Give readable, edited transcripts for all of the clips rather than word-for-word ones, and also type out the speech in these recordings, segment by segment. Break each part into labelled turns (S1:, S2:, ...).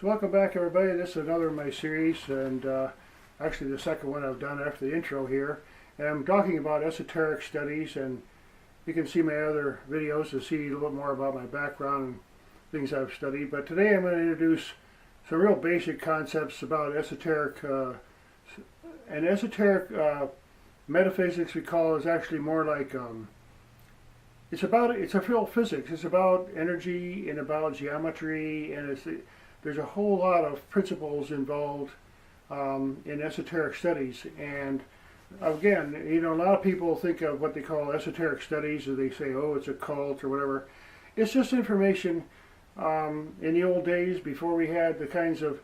S1: So welcome back, everybody. This is another of my series, and actually the second one I've done after the intro here. And I'm talking about esoteric studies, and you can see my other videos to see a little bit more about my background and things I've studied. But today I'm going to introduce some real basic concepts about esoteric. And esoteric metaphysics, we call, is actually more like it's a real physics. It's about energy and about geometry, and there's a whole lot of principles involved in esoteric studies. And again, a lot of people think of what they call esoteric studies, and they say, oh, it's a cult or whatever. It's just information. In the old days, before we had the kinds of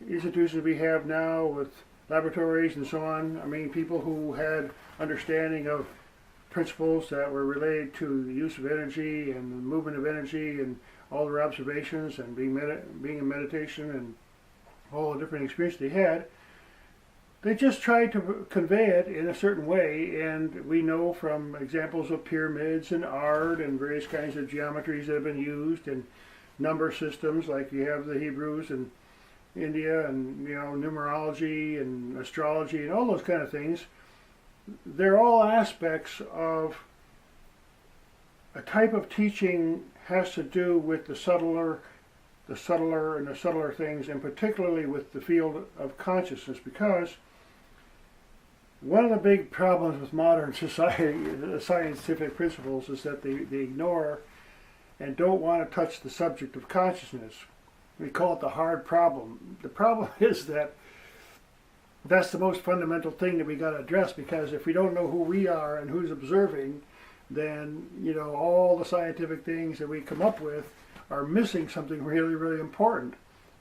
S1: institutions we have now with laboratories and so on, I mean, people who had understanding of principles that were related to the use of energy and the movement of energy and all their observations and being in meditation and all the different experiences they had, they just tried to convey it in a certain way. And we know from examples of pyramids and art and various kinds of geometries that have been used, and number systems like you have the Hebrews and India, and numerology and astrology and all those kind of things. They're all aspects of a type of teaching has to do with the subtler things, and particularly with the field of consciousness, because one of the big problems with modern society, the scientific principles, is that they ignore and don't want to touch the subject of consciousness. We call it the hard problem. The problem is that that's the most fundamental thing that we got to address, because if we don't know who we are and who's observing, then all the scientific things that we come up with are missing something really, really important.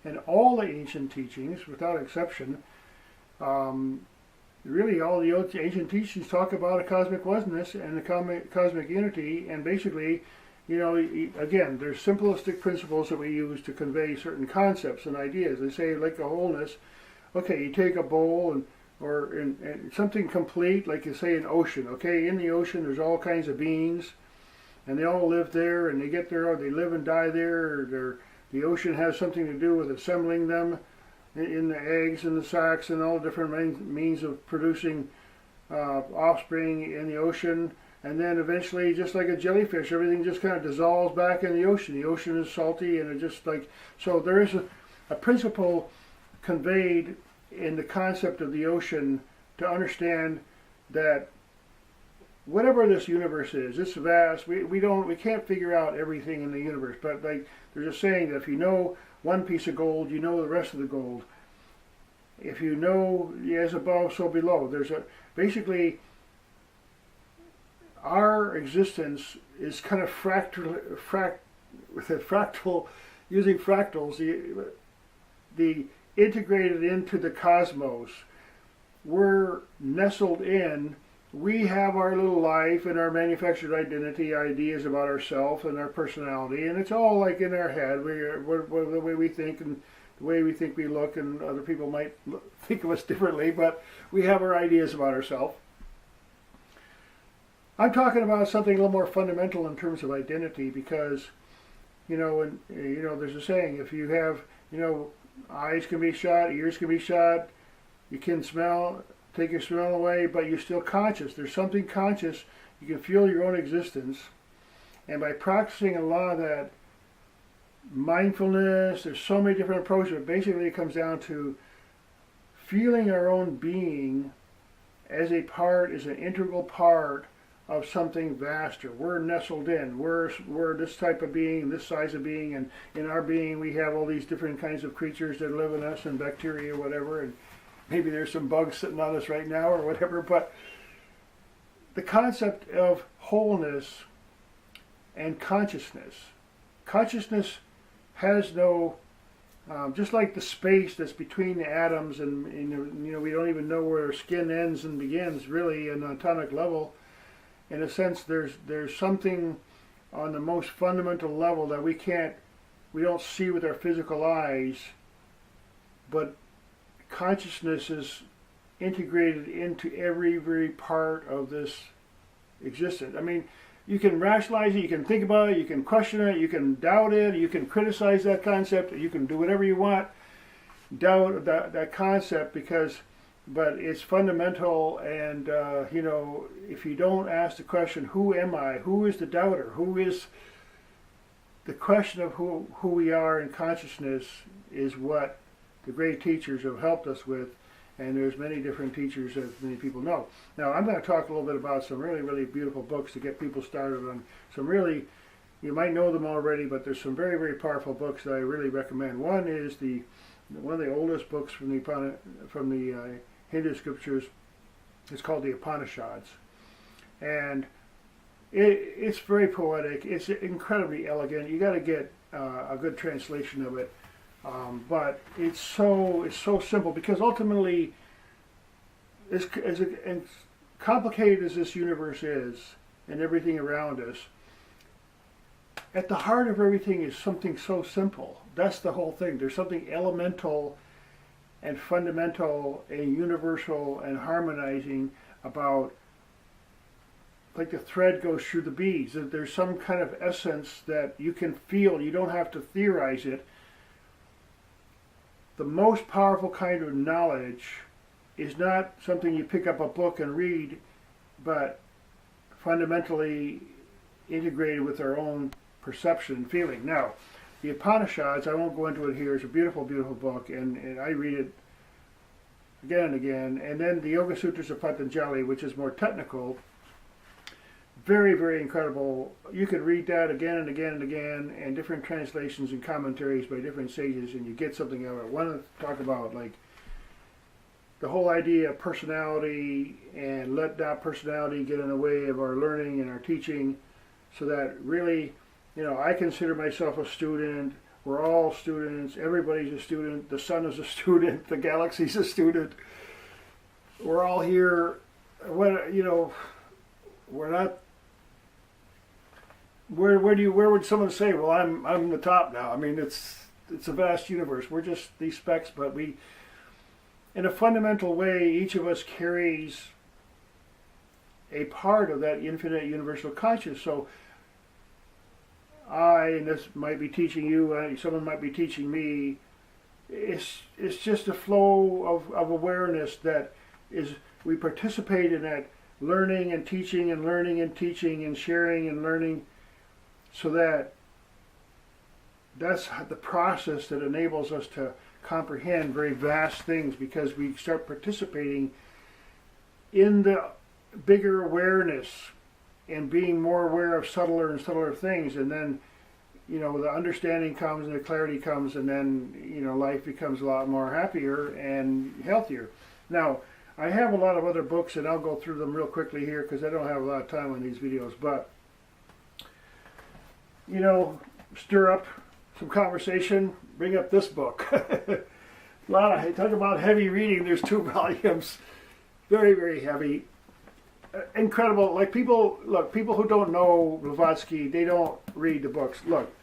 S1: And all the ancient teachings, without exception, really all the ancient teachings talk about a cosmic oneness and a cosmic unity, and basically, again, there's simplistic principles that we use to convey certain concepts and ideas. They say, like a wholeness. Okay, you take a bowl or something complete, like you say an ocean. Okay, in the ocean there's all kinds of beings, and they all live there, and they get there, or they live and die there. Or the ocean has something to do with assembling them in the eggs and the sacs and all different means of producing offspring in the ocean. And then eventually, just like a jellyfish, everything just kind of dissolves back in the ocean. The ocean is salty, and it just like, so there is a principle conveyed in the concept of the ocean to understand that whatever this universe is, it's vast. We can't figure out everything in the universe, but like there's a saying that if you know one piece of gold, you know the rest of the gold. If you know as above, so below. Basically our existence is kind of using fractals, the integrated into the cosmos. We're nestled in. We have our little life and our manufactured identity, ideas about ourselves and our personality, and it's all like in our head. We're the way we think and the way we think we look, and other people might think of us differently, but we have our ideas about ourselves. I'm talking about something a little more fundamental in terms of identity, because there's a saying, if you have eyes can be shot, ears can be shot, you can smell, take your smell away, but you're still conscious. There's something conscious. You can feel your own existence. And by practicing a lot of that mindfulness, there's so many different approaches, but basically it comes down to feeling our own being as an integral part of something vaster. We're nestled in. We're this type of being, this size of being, and in our being we have all these different kinds of creatures that live in us, and bacteria, whatever, and maybe there's some bugs sitting on us right now or whatever. But the concept of wholeness and consciousness has no, just like the space that's between the atoms, and we don't even know where our skin ends and begins really in an atomic level. In a sense, there's something on the most fundamental level that we don't see with our physical eyes, but consciousness is integrated into every part of this existence. I mean, You can rationalize it, you can think about it, you can question it, you can doubt it, you can criticize that concept, you can do whatever you want, doubt that concept, but it's fundamental. And if you don't ask the question, who am I? Who is the doubter? Who is the question of who we are in consciousness is what the great teachers have helped us with. And there's many different teachers, as many people know. Now, I'm going to talk a little bit about some really, really beautiful books to get people started on some really, you might know them already, but there's some very, very powerful books that I really recommend. One is one of the oldest books from the Hindu scriptures. It's called the Upanishads. And it's very poetic. It's incredibly elegant. You got to get a good translation of it. But it's so simple, because ultimately, as complicated as this universe is and everything around us, at the heart of everything is something so simple. That's the whole thing. There's something elemental and fundamental and universal and harmonizing about, like the thread goes through the beads. There's some kind of essence that you can feel. You don't have to theorize it. The most powerful kind of knowledge is not something you pick up a book and read, but fundamentally integrated with our own perception and feeling. Now, the Upanishads, I won't go into it here, it's a beautiful, beautiful book, and I read it again and again. And then the Yoga Sutras of Patanjali, which is more technical, very, very incredible. You can read that again and again and again, and different translations and commentaries by different sages, and you get something out of it. I want to talk about like the whole idea of personality, and let that personality get in the way of our learning and our teaching, so that really, I consider myself a student. We're all students. Everybody's a student. The sun is a student. The galaxy's a student. We're all here. We're not. Where would someone say, well, I'm the top now? I mean, it's a vast universe. We're just these specks, but we, in a fundamental way, each of us carries a part of that infinite universal consciousness. So and this might be teaching you, someone might be teaching me, it's just a flow of awareness that is, we participate in that learning and teaching and learning and teaching and sharing and learning, so that's the process that enables us to comprehend very vast things, because we start participating in the bigger awareness and being more aware of subtler and subtler things. And then, the understanding comes and the clarity comes, and then, life becomes a lot more happier and healthier. Now, I have a lot of other books, and I'll go through them real quickly here because I don't have a lot of time on these videos, but stir up some conversation, bring up this book. Talk about heavy reading. There's 2 volumes, very, very heavy, incredible. Like people who don't know Blavatsky, they don't read the books. Look,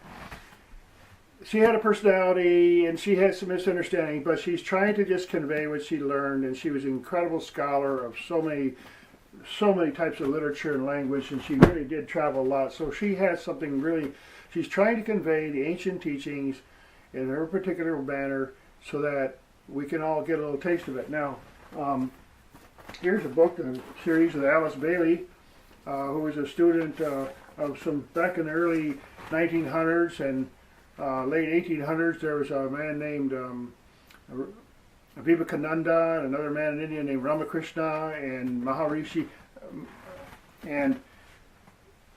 S1: she had a personality and she had some misunderstanding, but she's trying to just convey what she learned, and she was an incredible scholar of so many types of literature and language, and she really did travel a lot. So she has something really, she's trying to convey the ancient teachings in her particular manner, so that we can all get a little taste of it. Now, here's a book in a series with Alice Bailey, who was a student of some, back in the early 1900s and late 1800s. There was a man named Vivekananda, and another man in India named Ramakrishna, and Maharishi, and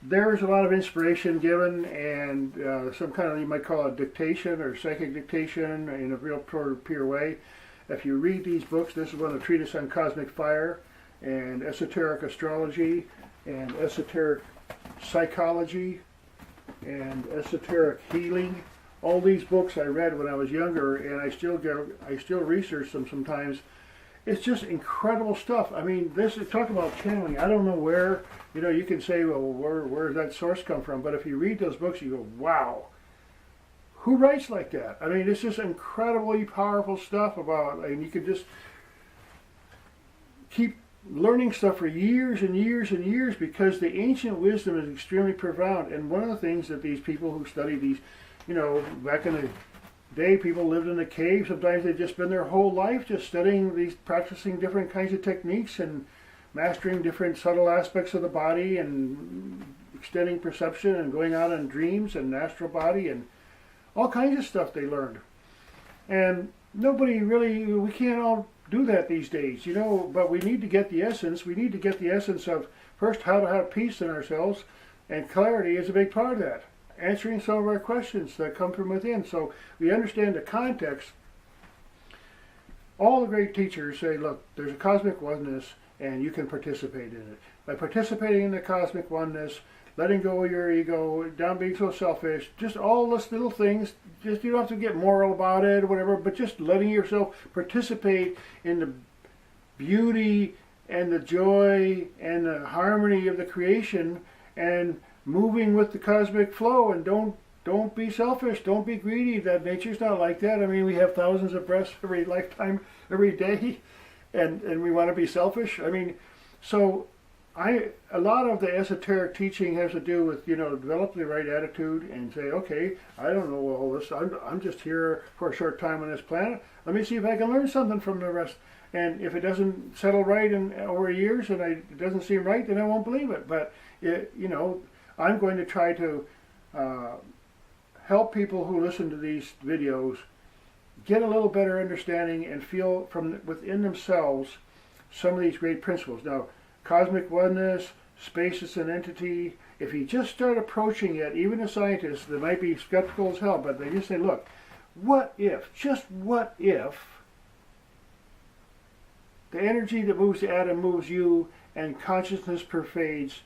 S1: there's a lot of inspiration given, and some kind of, you might call it dictation or psychic dictation in a real pure way. If you read these books, this is one of the treatise on cosmic fire, and esoteric astrology, and esoteric psychology, and esoteric healing. All these books I read when I was younger, and I still research them sometimes. It's just incredible stuff. I mean, this is, talk about channeling. I don't know where, you can say, well, where does that source come from? But if you read those books, you go, wow, who writes like that? I mean, it's just incredibly powerful stuff about, and you can just keep learning stuff for years and years and years because the ancient wisdom is extremely profound. And one of the things that these people who study these, back in the day, people lived in a cave. Sometimes they'd just spend their whole life just studying these, practicing different kinds of techniques and mastering different subtle aspects of the body and extending perception and going out on dreams and astral body and all kinds of stuff they learned. And nobody really, we can't all do that these days, but we need to get the essence. We need to get the essence of, first, how to have peace in ourselves, and clarity is a big part of that. Answering some of our questions that come from within. So we understand the context. All the great teachers say, look, there's a cosmic oneness, and you can participate in it. By participating in the cosmic oneness, letting go of your ego, down being so selfish, just all those little things, just you don't have to get moral about it or whatever, but just letting yourself participate in the beauty and the joy and the harmony of the creation and moving with the cosmic flow. And don't be selfish, don't be greedy. That nature's not like that. I mean, we have thousands of breaths every lifetime, every day, and we want to be selfish. I mean, so a lot of the esoteric teaching has to do with, develop the right attitude and say, okay, I don't know all this. I'm just here for a short time on this planet. Let me see if I can learn something from the rest. And if it doesn't settle right in over years and it doesn't seem right, then I won't believe it. But, I'm going to try to help people who listen to these videos get a little better understanding and feel from within themselves some of these great principles. Now, cosmic oneness, space is an entity. If you just start approaching it, even the scientists, they might be skeptical as hell, but they just say, look, just what if the energy that moves the atom moves you and consciousness pervades?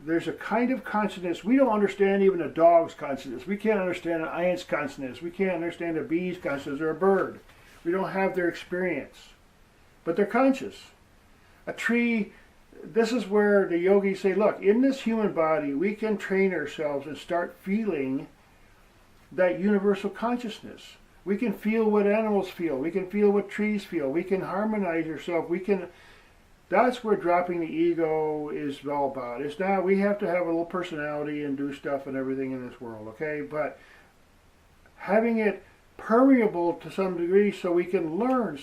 S1: There's a kind of consciousness. We don't understand even a dog's consciousness. We can't understand an ant's consciousness. We can't understand a bee's consciousness or a bird. We don't have their experience. But they're conscious. A tree, this is where the yogis say, look, in this human body, we can train ourselves and start feeling that universal consciousness. We can feel what animals feel. We can feel what trees feel. We can harmonize ourselves. That's where dropping the ego is all about. It's not, we have to have a little personality and do stuff and everything in this world, okay? But having it permeable to some degree so we can learn.